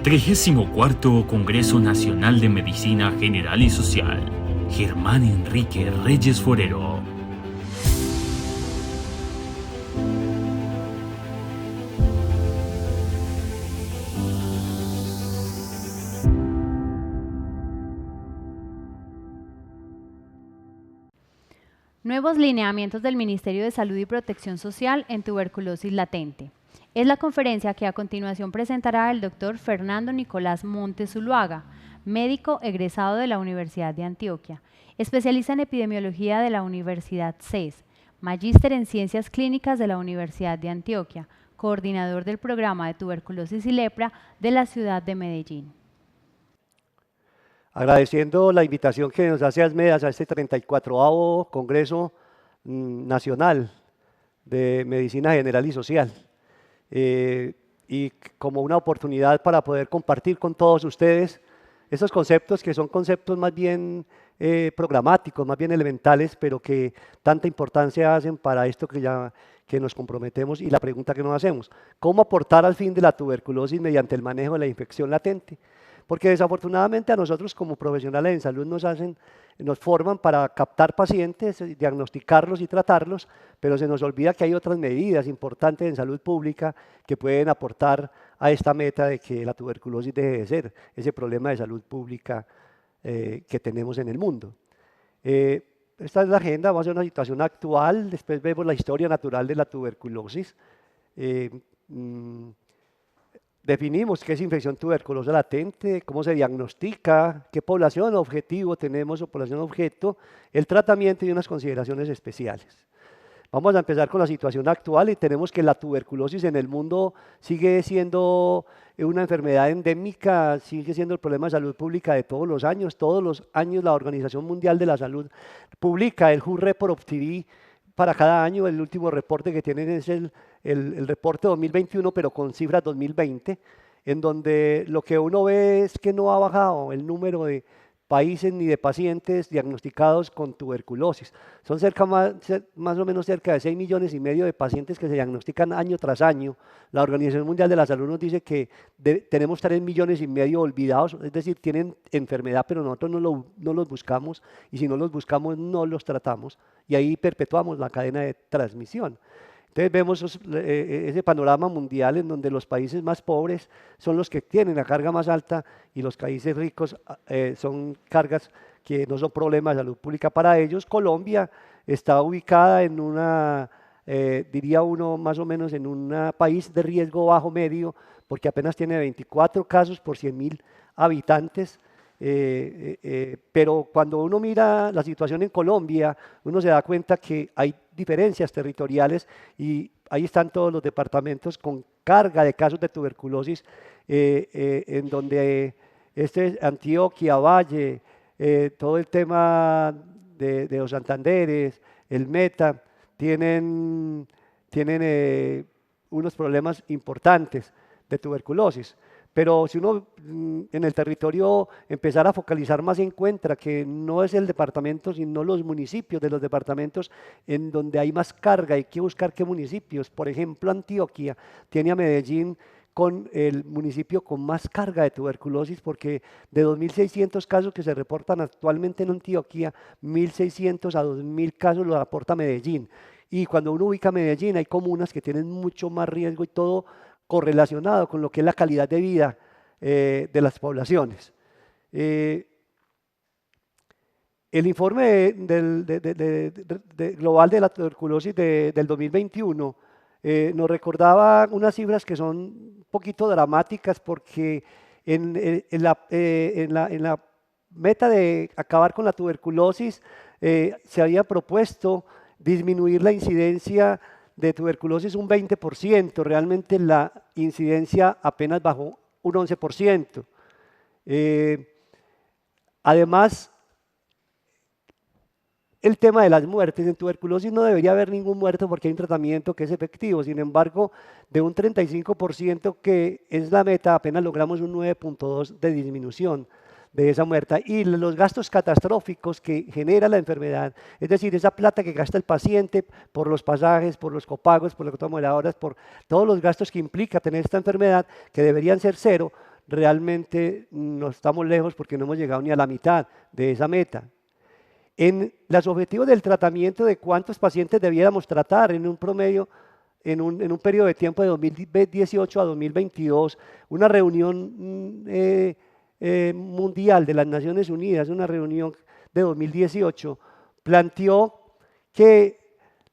34º Congreso Nacional de Medicina General y Social. Germán Enrique Reyes Forero. Nuevos lineamientos del Ministerio de Salud y Protección Social en tuberculosis latente. Es la conferencia que a continuación presentará el doctor Fernando Nicolás Montes Zuluaga, médico egresado de la Universidad de Antioquia, especialista en epidemiología de la Universidad CES, magíster en ciencias clínicas de la Universidad de Antioquia, coordinador del programa de tuberculosis y lepra de la ciudad de Medellín. Agradeciendo la invitación que nos hace ASMEDAS a este 34º Congreso Nacional de Medicina General y Social, y como una oportunidad para poder compartir con todos ustedes esos conceptos que son conceptos más bien programáticos, más bien elementales, pero que tanta importancia hacen para esto que nos comprometemos y la pregunta que nos hacemos: ¿cómo aportar al fin de la tuberculosis mediante el manejo de la infección latente? Porque desafortunadamente a nosotros como profesionales en salud nos forman para captar pacientes, diagnosticarlos y tratarlos, pero se nos olvida que hay otras medidas importantes en salud pública que pueden aportar a esta meta de que la tuberculosis deje de ser ese problema de salud pública que tenemos en el mundo. Esta es la agenda, vamos a ver una situación actual, después vemos la historia natural de la tuberculosis. Definimos qué es infección tuberculosa latente, cómo se diagnostica, qué población objetivo tenemos o población objeto, el tratamiento y unas consideraciones especiales. Vamos a empezar con la situación actual y tenemos que la tuberculosis en el mundo sigue siendo una enfermedad endémica, sigue siendo el problema de salud pública de todos los años. Todos los años la Organización Mundial de la Salud publica el WHO Report of TB para cada año. El último reporte que tienen es el reporte 2021, pero con cifras 2020, en donde lo que uno ve es que no ha bajado el número de países ni de pacientes diagnosticados con tuberculosis. Son más o menos cerca de 6,5 millones de pacientes que se diagnostican año tras año. La Organización Mundial de la Salud nos dice que tenemos 3,5 millones olvidados, es decir, tienen enfermedad, pero nosotros no los buscamos, y si no los buscamos no los tratamos, y ahí perpetuamos la cadena de transmisión. Entonces vemos ese panorama mundial en donde los países más pobres son los que tienen la carga más alta y los países ricos son cargas que no son problemas de salud pública para ellos. Colombia está ubicada en diría uno más o menos en un país de riesgo bajo medio, porque apenas tiene 24 casos por 100,000 habitantes. Pero cuando uno mira la situación en Colombia, uno se da cuenta que hay diferencias territoriales, y ahí están todos los departamentos con carga de casos de tuberculosis, en donde Antioquia, Valle, todo el tema de los Santanderes, el Meta, tienen unos problemas importantes de tuberculosis. Pero si uno en el territorio empezara a focalizar más, encuentra que no es el departamento, sino los municipios de los departamentos en donde hay más carga. Hay que buscar qué municipios. Por ejemplo, Antioquia tiene a Medellín con el municipio con más carga de tuberculosis, porque de 2,600 casos que se reportan actualmente en Antioquia, 1,600 a 2,000 casos los aporta Medellín. Y cuando uno ubica Medellín, hay comunas que tienen mucho más riesgo, y todo correlacionado con lo que es la calidad de vida de las poblaciones. El informe global de la tuberculosis del 2021 nos recordaba unas cifras que son un poquito dramáticas, porque en la meta de acabar con la tuberculosis se había propuesto disminuir la incidencia de tuberculosis un 20%, realmente la incidencia apenas bajó un 11%. Además, el tema de las muertes, en tuberculosis no debería haber ningún muerto porque hay un tratamiento que es efectivo. Sin embargo, de un 35% que es la meta, apenas logramos un 9,2% de disminución de esa muerte. Y los gastos catastróficos que genera la enfermedad, es decir, esa plata que gasta el paciente por los pasajes, por los copagos, por las automodeladoras, por todos los gastos que implica tener esta enfermedad, que deberían ser cero, realmente no estamos lejos porque no hemos llegado ni a la mitad de esa meta. En los objetivos del tratamiento de cuántos pacientes debiéramos tratar en un promedio, en un periodo de tiempo de 2018 a 2022, una reunión mundial de las Naciones Unidas, una reunión de 2018, planteó que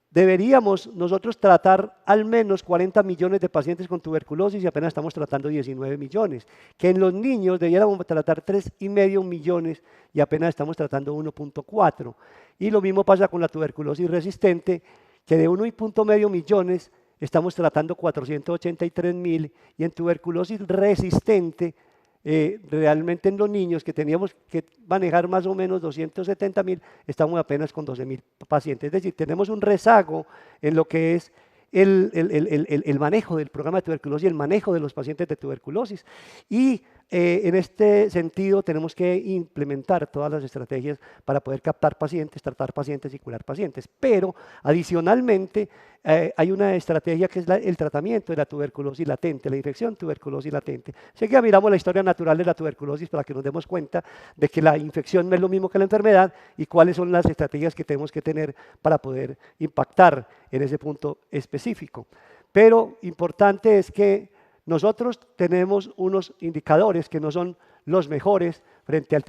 deberíamos nosotros tratar al menos 40 millones de pacientes con tuberculosis y apenas estamos tratando 19 millones. Que en los niños debiéramos tratar 3,5 millones y apenas estamos tratando 1,4. Y lo mismo pasa con la tuberculosis resistente, que de 1,5 millones estamos tratando 483.000 y en tuberculosis resistente, realmente en los niños que teníamos que manejar más o menos 270.000, estamos apenas con 12.000 pacientes. Es decir, tenemos un rezago en lo que es el manejo del programa de tuberculosis y el manejo de los pacientes de tuberculosis. Y en este sentido tenemos que implementar todas las estrategias para poder captar pacientes, tratar pacientes y curar pacientes. Pero adicionalmente hay una estrategia que es el tratamiento de la tuberculosis latente, la infección tuberculosis latente. Seguida miramos la historia natural de la tuberculosis para que nos demos cuenta de que la infección no es lo mismo que la enfermedad y cuáles son las estrategias que tenemos que tener para poder impactar en ese punto específico. Pero importante es que nosotros tenemos unos indicadores que no son los mejores frente al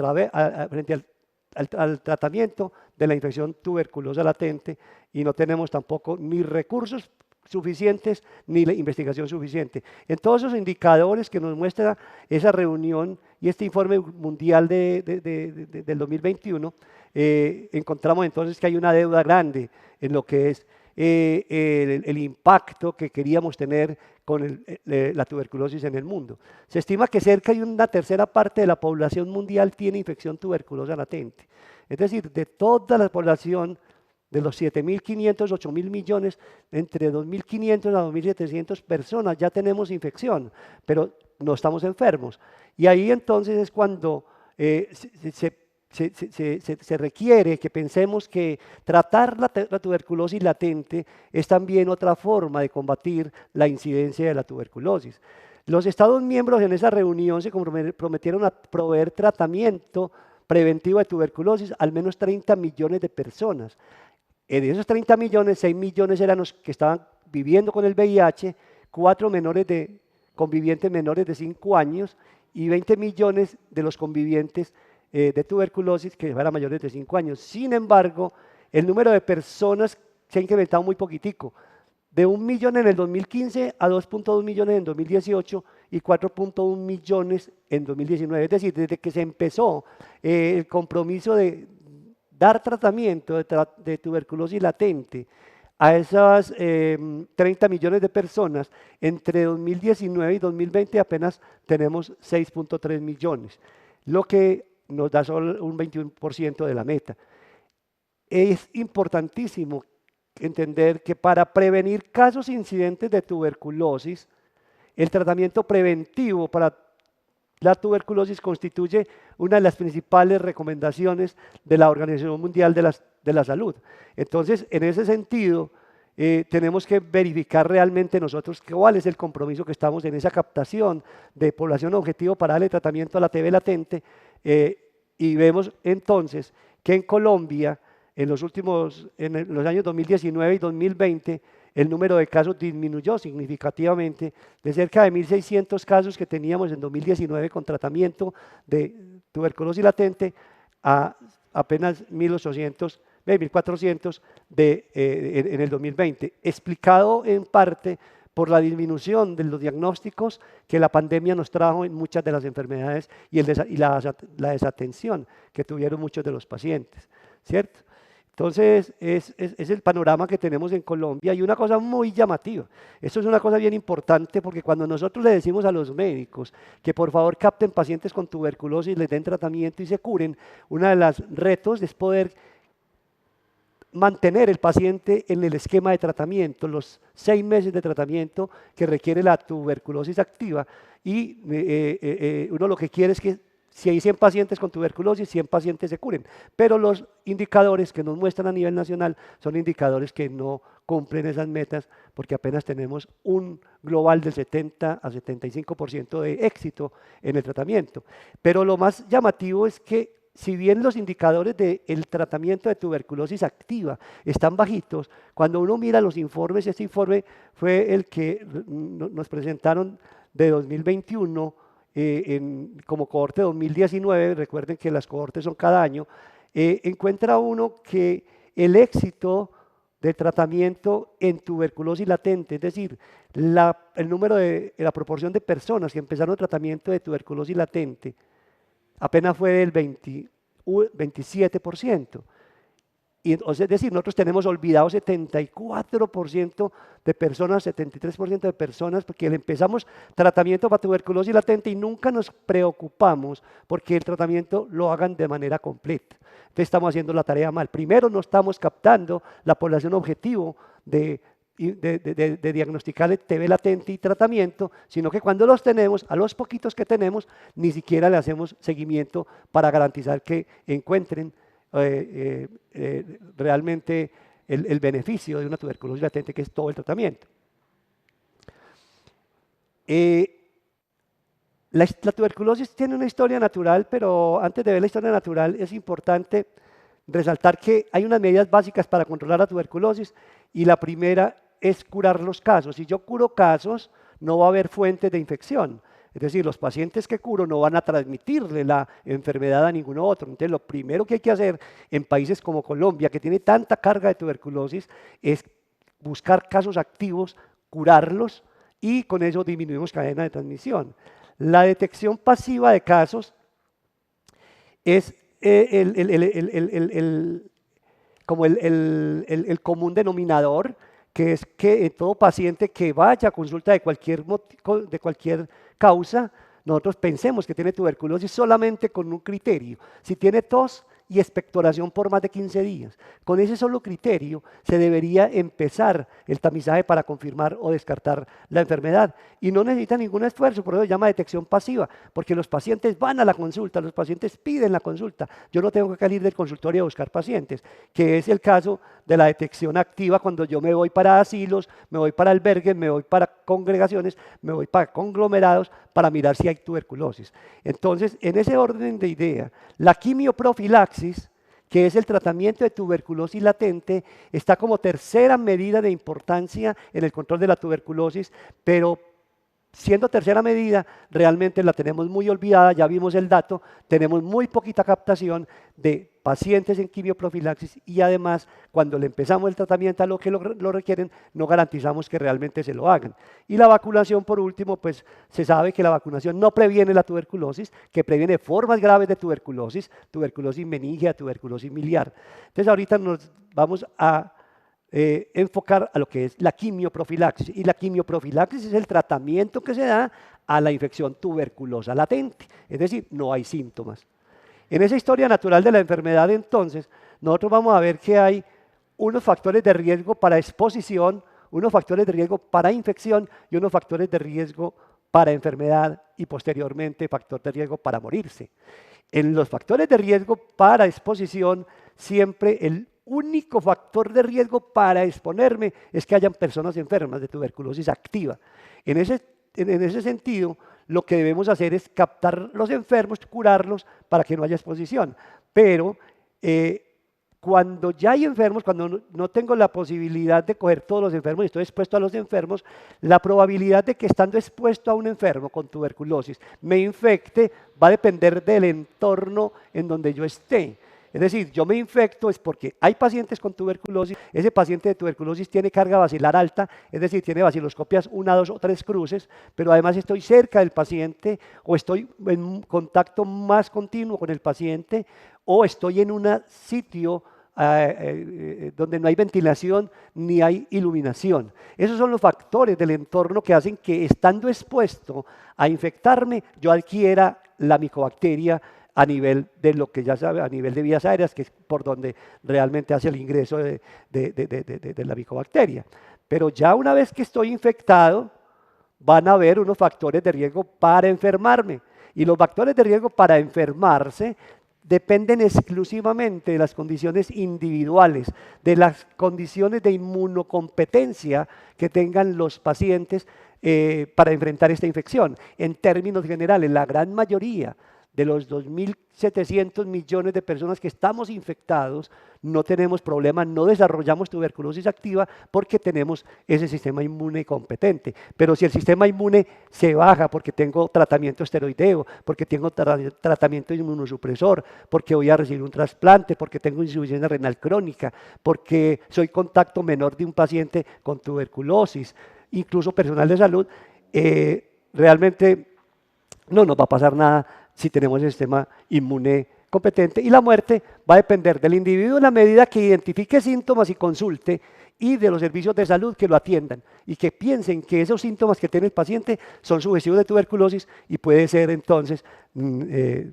tratamiento de la infección tuberculosa latente y no tenemos tampoco ni recursos suficientes ni la investigación suficiente. En todos esos indicadores que nos muestra esa reunión y este informe mundial del 2021, encontramos entonces que hay una deuda grande en lo que es el impacto que queríamos tener con la tuberculosis en el mundo. Se estima que cerca de una tercera parte de la población mundial tiene infección tuberculosa latente. Es decir, de toda la población, de los 7.500, 8.000 millones, entre 2.500 a 2.700 personas ya tenemos infección, pero no estamos enfermos. Y ahí entonces es cuando se requiere que pensemos que tratar la tuberculosis latente es también otra forma de combatir la incidencia de la tuberculosis. Los Estados miembros en esa reunión se comprometieron a proveer tratamiento preventivo de tuberculosis a al menos 30 millones de personas. De esos 30 millones, 6 millones eran los que estaban viviendo con el VIH, 4 convivientes menores de 5 años y 20 millones de los convivientes de tuberculosis que eran mayores de 5 años. Sin embargo, el número de personas se ha incrementado muy poquitico, de 1 millón en el 2015 a 2,2 millones en 2018 y 4,1 millones en 2019. Es decir, desde que se empezó el compromiso de dar tratamiento de tuberculosis latente a esas 30 millones de personas, entre 2019 y 2020 apenas tenemos 6,3 millones, lo que nos da solo un 21% de la meta. Es importantísimo entender que para prevenir casos incidentes de tuberculosis, el tratamiento preventivo para la tuberculosis constituye una de las principales recomendaciones de la Organización Mundial de la Salud. Entonces, en ese sentido, tenemos que verificar realmente nosotros cuál es el compromiso que estamos en esa captación de población objetivo para darle tratamiento a la TB latente, y vemos entonces que en Colombia, en los años 2019 y 2020, el número de casos disminuyó significativamente de cerca de 1.600 casos que teníamos en 2019 con tratamiento de tuberculosis latente a apenas 1.400 en el 2020, explicado en parte por la disminución de los diagnósticos que la pandemia nos trajo en muchas de las enfermedades y la desatención que tuvieron muchos de los pacientes, ¿cierto? Entonces, es el panorama que tenemos en Colombia y una cosa muy llamativa. Esto es una cosa bien importante porque cuando nosotros le decimos a los médicos que por favor capten pacientes con tuberculosis, les den tratamiento y se curen, uno de los retos es poder mantener el paciente en el esquema de tratamiento, los 6 meses de tratamiento que requiere la tuberculosis activa y uno lo que quiere es que si hay 100 pacientes con tuberculosis, 100 pacientes se curen. Pero los indicadores que nos muestran a nivel nacional son indicadores que no cumplen esas metas porque apenas tenemos un global del 70 a 75% de éxito en el tratamiento. Pero lo más llamativo es que si bien los indicadores del tratamiento de tuberculosis activa están bajitos, cuando uno mira los informes, este informe fue el que nos presentaron de 2021, como cohorte 2019, recuerden que las cohortes son cada año, encuentra uno que el éxito de tratamiento en tuberculosis latente, es decir, el número de la proporción de personas que empezaron tratamiento de tuberculosis latente, apenas fue del 27%. Es decir, nosotros tenemos olvidado 74% de personas, 73% de personas, porque le empezamos tratamiento para tuberculosis latente y nunca nos preocupamos porque el tratamiento lo hagan de manera completa. Entonces estamos haciendo la tarea mal. Primero, no estamos captando la población objetivo de diagnosticar el TB latente y tratamiento, sino que cuando los tenemos, a los poquitos que tenemos, ni siquiera le hacemos seguimiento para garantizar que encuentren realmente el beneficio de una tuberculosis latente, que es todo el tratamiento. La tuberculosis tiene una historia natural, pero antes de ver la historia natural es importante resaltar que hay unas medidas básicas para controlar la tuberculosis y la primera es curar los casos. Si yo curo casos, no va a haber fuentes de infección. Es decir, los pacientes que curo no van a transmitirle la enfermedad a ninguno otro. Entonces, lo primero que hay que hacer en países como Colombia, que tiene tanta carga de tuberculosis, es buscar casos activos, curarlos y con eso disminuimos cadena de transmisión. La detección pasiva de casos es como el común denominador, que es que todo paciente que vaya a consulta de cualquier causa, nosotros pensemos que tiene tuberculosis solamente con un criterio. Si tiene tos y expectoración por más de 15 días, con ese solo criterio se debería empezar el tamizaje para confirmar o descartar la enfermedad. Y no necesita ningún esfuerzo, por eso se llama detección pasiva, porque los pacientes van a la consulta, los pacientes piden la consulta. Yo no tengo que salir del consultorio a buscar pacientes, que es el caso de la detección activa cuando yo me voy para asilos, me voy para albergues, me voy para congregaciones, me voy para conglomerados para mirar si hay tuberculosis. Entonces, en ese orden de idea, la quimioprofilaxis, que es el tratamiento de tuberculosis latente, está como tercera medida de importancia en el control de la tuberculosis, pero siendo tercera medida, realmente la tenemos muy olvidada, ya vimos el dato, tenemos muy poquita captación de pacientes en quimioprofilaxis y además cuando le empezamos el tratamiento a lo que lo requieren, no garantizamos que realmente se lo hagan. Y la vacunación, por último, pues se sabe que la vacunación no previene la tuberculosis, que previene formas graves de tuberculosis, tuberculosis meningia, tuberculosis miliar. Entonces ahorita nos vamos a enfocar a lo que es la quimioprofilaxis. Y la quimioprofilaxis es el tratamiento que se da a la infección tuberculosa latente, es decir, no hay síntomas. En esa historia natural de la enfermedad, entonces, nosotros vamos a ver que hay unos factores de riesgo para exposición, unos factores de riesgo para infección y unos factores de riesgo para enfermedad y posteriormente factor de riesgo para morirse. En los factores de riesgo para exposición, siempre el único factor de riesgo para exponerme es que hayan personas enfermas de tuberculosis activa. En ese sentido, lo que debemos hacer es captar los enfermos, curarlos para que no haya exposición. Pero cuando ya hay enfermos, cuando no tengo la posibilidad de coger todos los enfermos y estoy expuesto a los enfermos, la probabilidad de que estando expuesto a un enfermo con tuberculosis me infecte va a depender del entorno en donde yo esté. Es decir, yo me infecto es porque hay pacientes con tuberculosis, ese paciente de tuberculosis tiene carga bacilar alta, es decir, tiene baciloscopias 1, 2 o 3 cruces, pero además estoy cerca del paciente o estoy en contacto más continuo con el paciente o estoy en un sitio donde no hay ventilación ni hay iluminación. Esos son los factores del entorno que hacen que estando expuesto a infectarme yo adquiera la micobacteria a nivel de lo que ya sabe, a nivel de vías aéreas, que es por donde realmente hace el ingreso de la micobacteria. Pero ya una vez que estoy infectado, van a haber unos factores de riesgo para enfermarme. Y los factores de riesgo para enfermarse dependen exclusivamente de las condiciones individuales, de las condiciones de inmunocompetencia que tengan los pacientes para enfrentar esta infección. En términos generales, la gran mayoría de los 2.700 millones de personas que estamos infectados, no tenemos problemas, no desarrollamos tuberculosis activa porque tenemos ese sistema inmune competente. Pero si el sistema inmune se baja porque tengo tratamiento esteroideo, porque tengo tratamiento inmunosupresor, porque voy a recibir un trasplante, porque tengo insuficiencia renal crónica, porque soy contacto menor de un paciente con tuberculosis, incluso personal de salud, realmente no nos va a pasar nada si tenemos el sistema inmune competente, y la muerte va a depender del individuo en la medida que identifique síntomas y consulte, y de los servicios de salud que lo atiendan y que piensen que esos síntomas que tiene el paciente son sugestivos de tuberculosis y puede ser entonces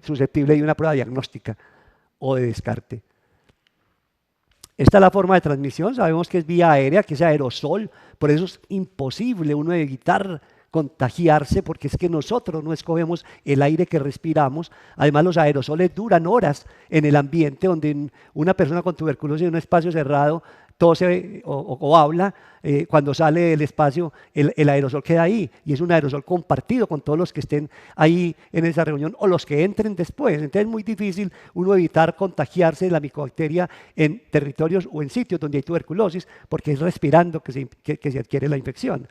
susceptible de una prueba diagnóstica o de descarte. Esta es la forma de transmisión, sabemos que es vía aérea, que es aerosol, por eso es imposible uno evitar contagiarse, porque es que nosotros no escogemos el aire que respiramos. Además, los aerosoles duran horas en el ambiente, donde una persona con tuberculosis en un espacio cerrado tose o habla, cuando sale del espacio el aerosol queda ahí, y es un aerosol compartido con todos los que estén ahí en esa reunión o los que entren después. Entonces es muy difícil uno evitar contagiarse de la micobacteria en territorios o en sitios donde hay tuberculosis, porque es respirando que se adquiere la infección.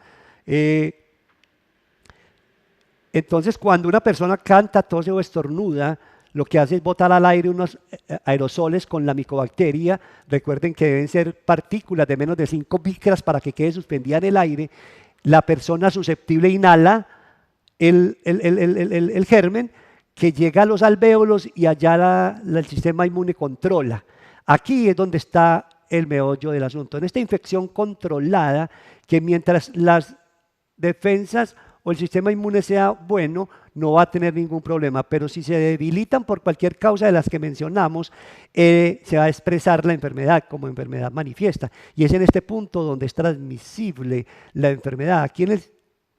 Entonces, cuando una persona canta, tose o estornuda, lo que hace es botar al aire unos aerosoles con la micobacteria. Recuerden que deben ser partículas de menos de 5 micras para que quede suspendida en el aire. La persona susceptible inhala el germen, que llega a los alvéolos, y allá el sistema inmune controla. Aquí es donde está el meollo del asunto. En esta infección controlada, que mientras las defensas o el sistema inmune sea bueno, no va a tener ningún problema, pero si se debilitan por cualquier causa de las que mencionamos, se va a expresar la enfermedad como enfermedad manifiesta, y es en este punto donde es transmisible la enfermedad. Aquí en el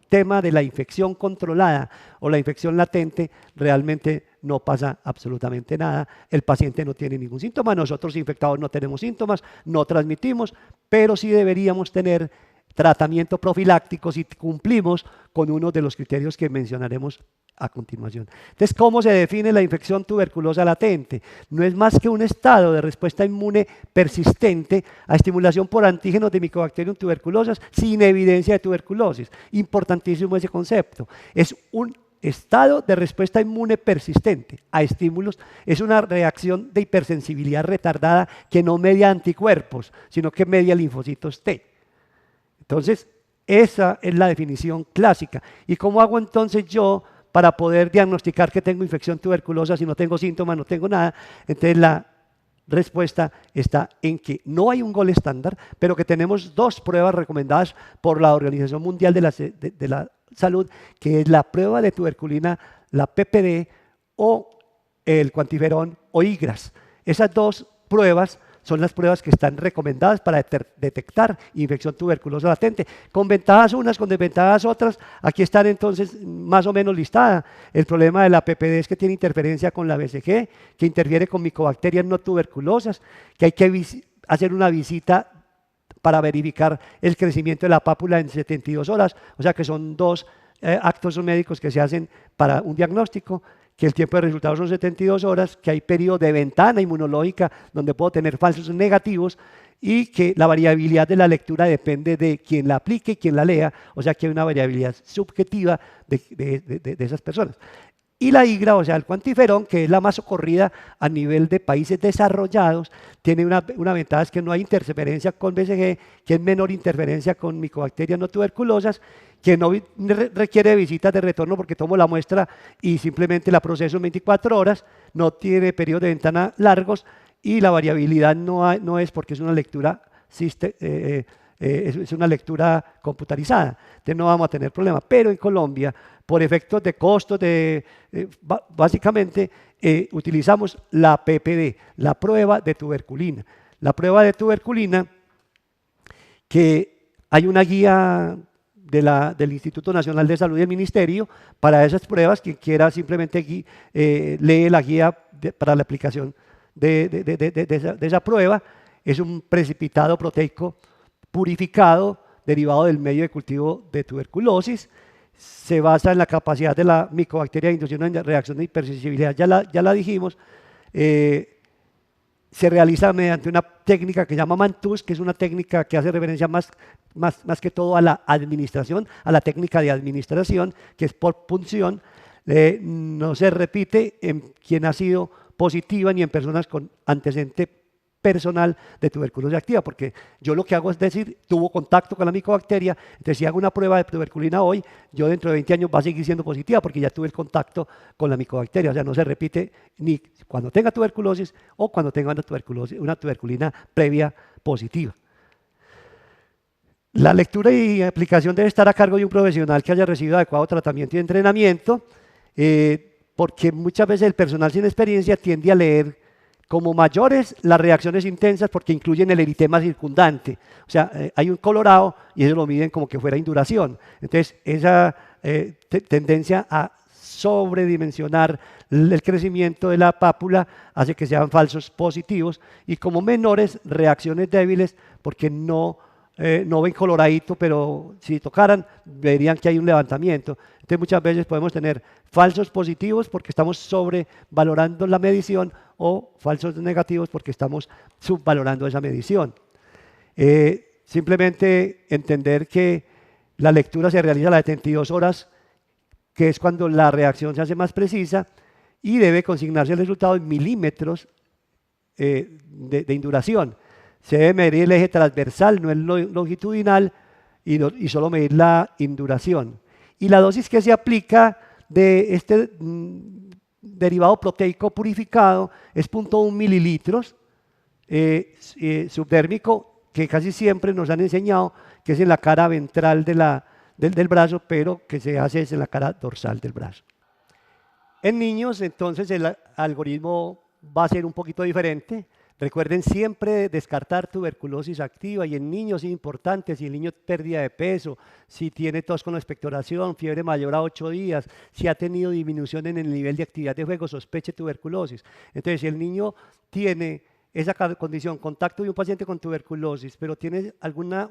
tema de la infección controlada o la infección latente, realmente no pasa absolutamente nada, el paciente no tiene ningún síntoma, nosotros infectados no tenemos síntomas, no transmitimos, pero sí deberíamos tener tratamiento profiláctico si cumplimos con uno de los criterios que mencionaremos a continuación. Entonces, ¿cómo se define la infección tuberculosa latente? No es más que un estado de respuesta inmune persistente a estimulación por antígenos de Mycobacterium tuberculosas sin evidencia de tuberculosis. Importantísimo ese concepto. Es un estado de respuesta inmune persistente a estímulos, es una reacción de hipersensibilidad retardada que no media anticuerpos, sino que media linfocitos T. Entonces, esa es la definición clásica. ¿Y cómo hago entonces yo para poder diagnosticar que tengo infección tuberculosa si no tengo síntomas, no tengo nada? Entonces, la respuesta está en que no hay un gol estándar, pero que tenemos 2 pruebas recomendadas por la Organización Mundial de la Salud, que es la prueba de tuberculina, la PPD, o el cuantiferón o IGRAS. Esas 2 pruebas son las pruebas que están recomendadas para detectar infección tuberculosa latente, con ventajas unas, con desventajas otras. Aquí están entonces más o menos listadas. El problema de la PPD es que tiene interferencia con la BCG, que interfiere con micobacterias no tuberculosas, que hay que hacer una visita para verificar el crecimiento de la pápula en 72 horas, o sea que son 2 actos médicos que se hacen para un diagnóstico, que el tiempo de resultados son 72 horas, que hay periodo de ventana inmunológica donde puedo tener falsos negativos, y que la variabilidad de la lectura depende de quien la aplique y quien la lea, o sea que hay una variabilidad subjetiva de esas personas. Y la IGRA, o sea, el cuantiferón, que es la más socorrida a nivel de países desarrollados, tiene una ventaja, es que no hay interferencia con BCG, que es menor interferencia con micobacterias no tuberculosas, que no requiere visitas de retorno porque tomo la muestra y simplemente la proceso en 24 horas, no tiene periodos de ventana largos, y la variabilidad no es porque es una lectura es una lectura computarizada, entonces no vamos a tener problema. Pero en Colombia, por efectos de costos, básicamente utilizamos la PPD, la prueba de tuberculina. La prueba de tuberculina, que hay una guía del Instituto Nacional de Salud y del Ministerio. Para esas pruebas, quien quiera simplemente lee la guía para la aplicación de esa prueba. Es un precipitado proteico purificado derivado del medio de cultivo de tuberculosis. Se basa en la capacidad de la micobacteria de inducción en reacción de hipersensibilidad, ya la dijimos. Se realiza mediante una técnica que se llama Mantoux, que es una técnica que hace referencia más que todo a la administración, a la técnica de administración, que es por punción. No se repite en quien ha sido positiva ni en personas con antecedente personal de tuberculosis activa, porque yo lo que hago es decir, tuvo contacto con la micobacteria, entonces si hago una prueba de tuberculina hoy, yo dentro de 20 años va a seguir siendo positiva porque ya tuve el contacto con la micobacteria, o sea, no se repite ni cuando tenga tuberculosis o cuando tenga una tuberculina previa positiva. La lectura y aplicación debe estar a cargo de un profesional que haya recibido adecuado tratamiento y entrenamiento, porque muchas veces el personal sin experiencia tiende a leer como mayores las reacciones intensas porque incluyen el eritema circundante. O sea, hay un colorado y eso lo miden como que fuera induración. Entonces, esa tendencia a sobredimensionar el crecimiento de la pápula hace que sean falsos positivos, y como menores, reacciones débiles porque no ven coloradito, pero si tocaran verían que hay un levantamiento. Entonces muchas veces podemos tener falsos positivos porque estamos sobrevalorando la medición o falsos negativos porque estamos subvalorando esa medición. Simplemente entender que la lectura se realiza a las 72 horas, que es cuando la reacción se hace más precisa, y debe consignarse el resultado en milímetros de induración. Se debe medir el eje transversal, no el longitudinal, y solo medir la induración. Y la dosis que se aplica de este derivado proteico purificado es 0.1 mililitros subdérmico, que casi siempre nos han enseñado que es en la cara ventral del brazo, pero que se hace es en la cara dorsal del brazo. En niños, entonces, el algoritmo va a ser un poquito diferente. Recuerden siempre descartar tuberculosis activa, y en niños es importante, si el niño pérdida de peso, si tiene tos con expectoración, fiebre mayor a 8 días, si ha tenido disminución en el nivel de actividad de juego, sospeche tuberculosis. Entonces, si el niño tiene esa condición, contacto de un paciente con tuberculosis, pero tiene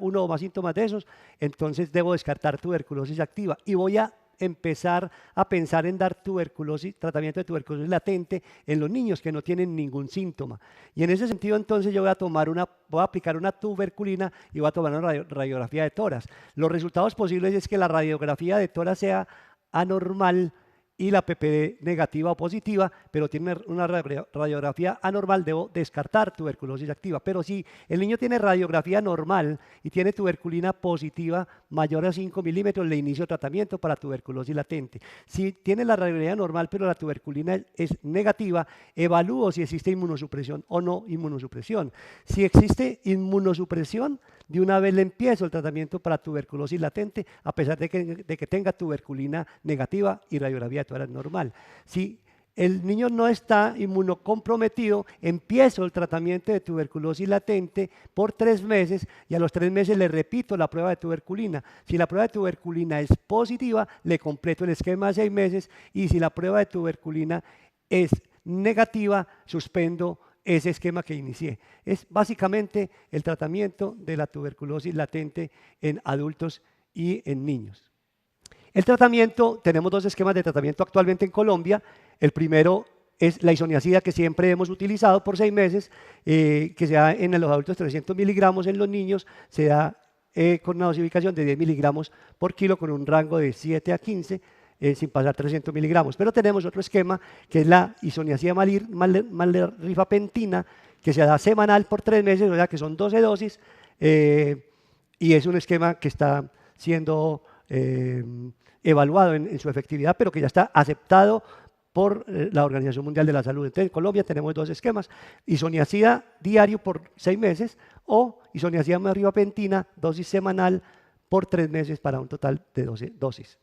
uno o más síntomas de esos, entonces debo descartar tuberculosis activa y voy a empezar a pensar en dar tratamiento de tuberculosis latente en los niños que no tienen ningún síntoma. Y en ese sentido, entonces, yo voy a aplicar una tuberculina y voy a tomar una radiografía de tórax. Los resultados posibles es que la radiografía de tórax sea anormal y la PPD negativa o positiva, pero tiene una radiografía anormal, debo descartar tuberculosis activa. Pero si el niño tiene radiografía normal y tiene tuberculina positiva mayor a 5 milímetros, le inicio tratamiento para tuberculosis latente. Si tiene la radiografía normal, pero la tuberculina es negativa, evalúo si existe inmunosupresión o no inmunosupresión. Si existe inmunosupresión, de una vez le empiezo el tratamiento para tuberculosis latente, a pesar de que tenga tuberculina negativa y radiografía de tórax normal. Si el niño no está inmunocomprometido, empiezo el tratamiento de tuberculosis latente por 3 meses, y a los 3 meses le repito la prueba de tuberculina. Si la prueba de tuberculina es positiva, le completo el esquema de 6 meses, y si la prueba de tuberculina es negativa, suspendo ese esquema que inicié. Es básicamente el tratamiento de la tuberculosis latente en adultos y en niños. El tratamiento, tenemos 2 esquemas de tratamiento actualmente en Colombia. El primero es la isoniazida, que siempre hemos utilizado por 6 meses, que se da en los adultos 300 miligramos, en los niños se da con una dosificación de 10 miligramos por kilo, con un rango de 7 a 15, sin pasar 300 miligramos. Pero tenemos otro esquema, que es la isoniazida malrifapentina, que se da semanal por 3 meses, o sea que son 12 dosis, y es un esquema que está siendo evaluado en su efectividad, pero que ya está aceptado por la Organización Mundial de la Salud. Entonces, en Colombia tenemos 2 esquemas: isoniazida diario por 6 meses o isoniazida malrifapentina, dosis semanal por 3 meses, para un total de 12 dosis.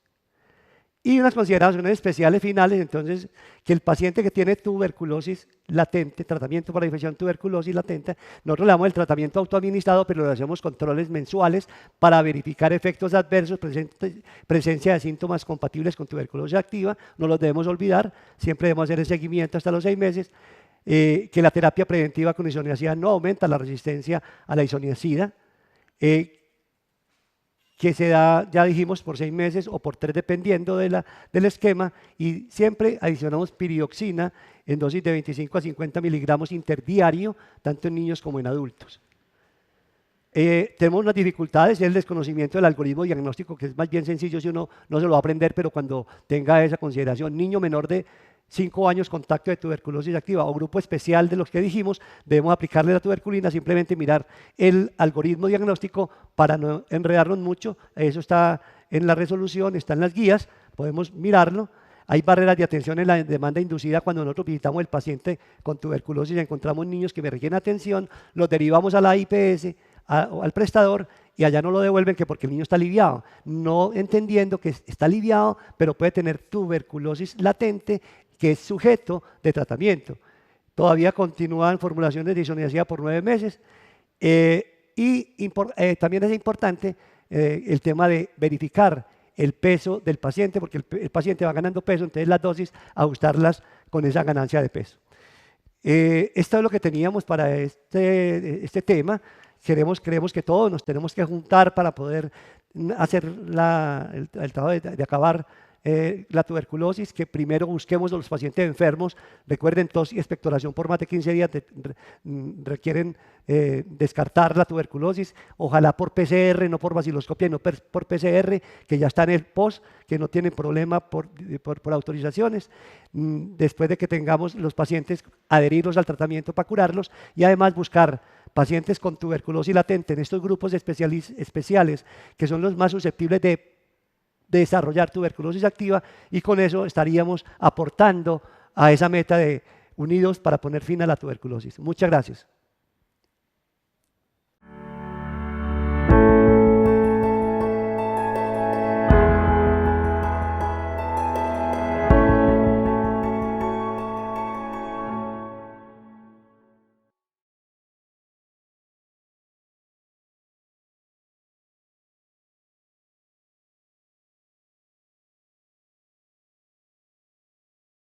Y unas consideraciones especiales finales, entonces, que el paciente que tiene tuberculosis latente, tratamiento para la infección tuberculosis latente, nosotros le damos el tratamiento autoadministrado, pero le hacemos controles mensuales para verificar efectos adversos, presencia de síntomas compatibles con tuberculosis activa, no los debemos olvidar, siempre debemos hacer el seguimiento hasta los 6 meses, que la terapia preventiva con isoniazida no aumenta la resistencia a la isoniazida, que se da, ya dijimos, por 6 meses o por 3 dependiendo del esquema, y siempre adicionamos piridoxina en dosis de 25 a 50 miligramos interdiario, tanto en niños como en adultos. Tenemos unas dificultades, es el desconocimiento del algoritmo diagnóstico, que es más bien sencillo si uno no se lo va a aprender, pero cuando tenga esa consideración, niño menor de 5 años, contacto de tuberculosis activa o grupo especial de los que dijimos, debemos aplicarle la tuberculina, simplemente mirar el algoritmo diagnóstico para no enredarnos mucho. Eso está en la resolución, está en las guías, podemos mirarlo. Hay barreras de atención en la demanda inducida cuando nosotros visitamos el paciente con tuberculosis y encontramos niños que requieren atención, los derivamos a la IPS, al prestador, y allá no lo devuelven que porque el niño está aliviado, no entendiendo que está aliviado, pero puede tener tuberculosis latente, que es sujeto de tratamiento. Todavía continúan formulaciones de isoniazida por 9 meses. También es importante el tema de verificar el peso del paciente, porque el paciente va ganando peso, entonces las dosis, ajustarlas con esa ganancia de peso. Esto es lo que teníamos para este tema. Creemos que todos nos tenemos que juntar para poder hacer el trabajo de acabar la tuberculosis, que primero busquemos a los pacientes enfermos. Recuerden, tos y expectoración por más de 15 días requieren descartar la tuberculosis, ojalá por PCR, no por vaciloscopia, no por PCR, que ya está en el POS, que no tienen problema por autorizaciones. Después de que tengamos los pacientes, adherirlos al tratamiento para curarlos, y además buscar pacientes con tuberculosis latente en estos grupos especiales, que son los más susceptibles de desarrollar tuberculosis activa, y con eso estaríamos aportando a esa meta de unidos para poner fin a la tuberculosis. Muchas gracias.